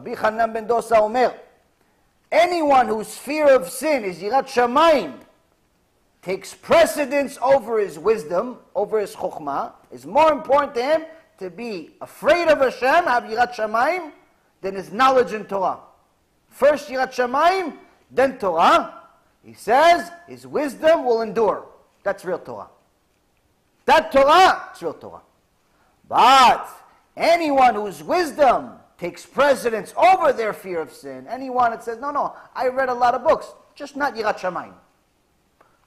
Rabbi Hanan ben Dosa Omer, anyone whose fear of sin is Yirat Shamayim, takes precedence over his wisdom, over his chokhmah, is more important to him to be afraid of Hashem, have Yirat Shamayim, than his knowledge in Torah. First Yirat Shamayim, then Torah. He says his wisdom will endure. That's real Torah. That Torah is real Torah. But anyone whose wisdom takes precedence over their fear of sin, anyone that says, no, I read a lot of books, just not Yirat Shamayim.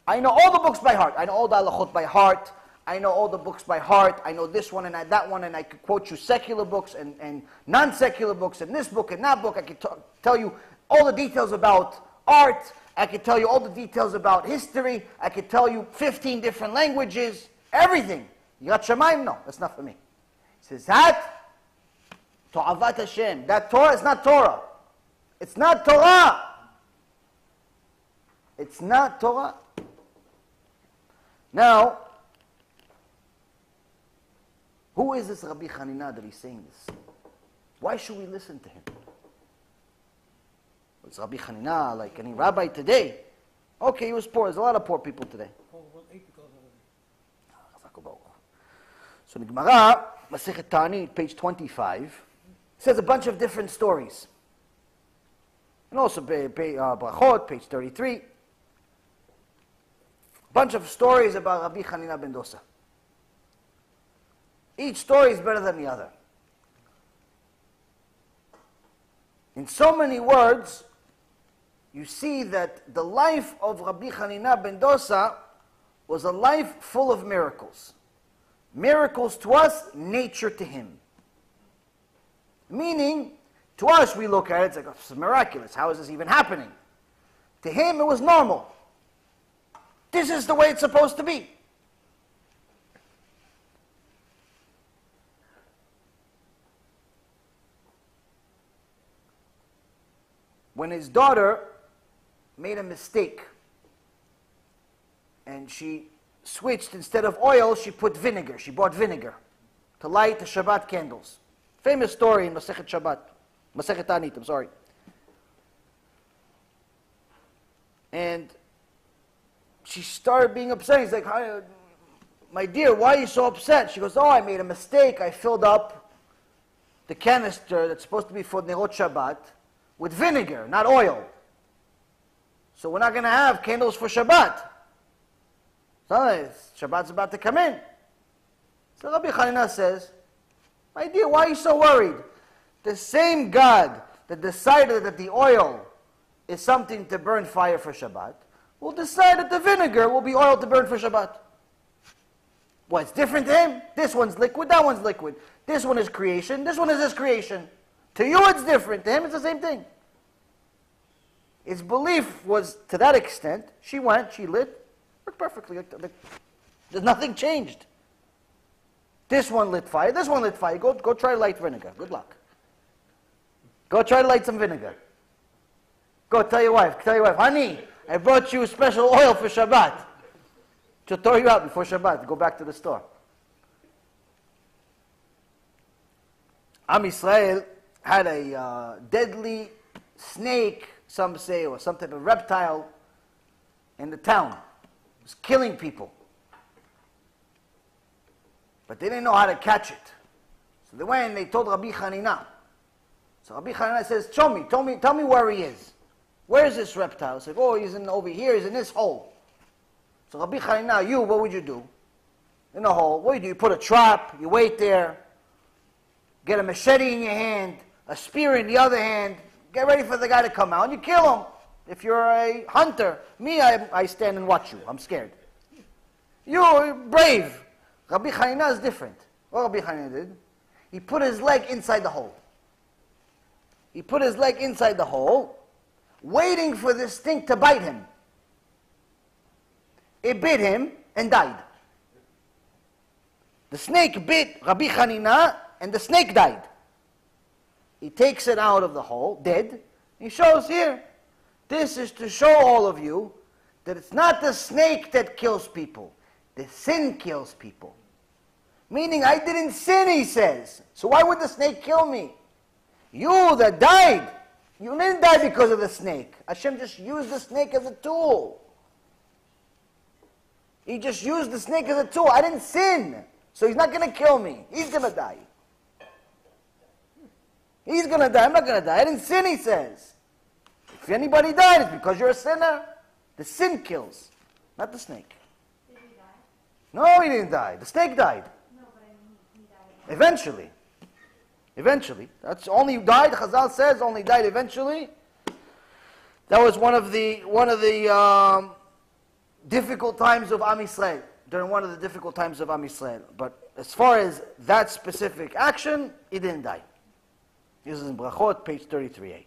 I know all the books by heart. I know all the halachot by heart. I know all the books by heart. I know this one and that one, and I could quote you secular books and non-secular books, and this book and that book. I could tell you all the details about art. I could tell you all the details about history. I could tell you 15 different languages, everything. Yirat Shamayim, no, that's not for me. He says that, To'avat Hashem, that Torah is not Torah. It's not Torah. It's not Torah. Now, who is this Rabbi Hanina that he's saying this? Why should we listen to him? Was Rabbi Hanina like any rabbi today? Okay, he was poor. There's a lot of poor people today. So the Gemara, Masechet Ta'anit, page 25, says a bunch of different stories. And also Brachot, page 33. A bunch of stories about Rabbi Hanina ben Dosa. Each story is better than the other. In so many words, you see that the life of Rabbi Hanina ben Dosa was a life full of miracles. Miracles to us, nature to him. Meaning, to us we look at it, it's like, oh, this is miraculous. How is this even happening? To him it was normal. This is the way it's supposed to be. When his daughter made a mistake and she switched, instead of oil, she put vinegar. She bought vinegar to light the Shabbat candles. Famous story in Masechet Shabbat. Masechet Ta'anit, I'm sorry. And she started being upset. He's like, hi, my dear, why are you so upset? She goes, oh, I made a mistake. I filled up the canister that's supposed to be for Nerot Shabbat with vinegar, not oil. So we're not going to have candles for Shabbat. So Shabbat's about to come in. So Rabbi Hanina says, my dear, why are you so worried? The same God that decided that the oil is something to burn fire for Shabbat will decide that the vinegar will be oil to burn for Shabbat. Well, it's different to him. This one's liquid, that one's liquid. This one is creation, this one is his creation. To you it's different, to him it's the same thing. His belief was to that extent. She went, she lit, worked perfectly. There's nothing changed. This one lit fire, this one lit fire. Go try to light vinegar. Good luck. Go try to light some vinegar. Go tell your wife, honey, I brought you special oil for Shabbat. To throw you out before Shabbat. Go back to the store. Am Yisrael had a deadly snake, some say, or some type of reptile in the town. It was killing people. But they didn't know how to catch it. So they went and they told Rabbi Hanina. So Rabbi Hanina says, tell me where he is. Where is this reptile? He said, oh, he's over here, he's in this hole. So Rabbi Hanina, what would you do? In the hole, what do you do? You put a trap, you wait there, get a machete in your hand, a spear in the other hand, get ready for the guy to come out, and you kill him. If you're a hunter, me, I stand and watch you. I'm scared. You're brave. Rabbi Hanina is different. What Rabbi Hanina did? He put his leg inside the hole. He put his leg inside the hole, waiting for this thing to bite him. It bit him and died. The snake bit Rabbi Hanina and the snake died. He takes it out of the hole, dead. He shows here. This is to show all of you that it's not the snake that kills people. The sin kills people. Meaning, I didn't sin, he says. So why would the snake kill me? You that died, you didn't die because of the snake. Hashem just used the snake as a tool. He just used the snake as a tool. I didn't sin, so he's not going to kill me. He's going to die. He's going to die. I'm not going to die. I didn't sin, he says. If anybody died, it's because you're a sinner. The sin kills, not the snake. Did he die? No, he didn't die. The snake died. No, but I mean, he died. Eventually. Eventually. That's only died, Chazal says, only died eventually. That was one of the difficult times of Am Yisrael. During one of the difficult times of Am Yisrael. But as far as that specific action, he didn't die. This is in Brachot, page 33a.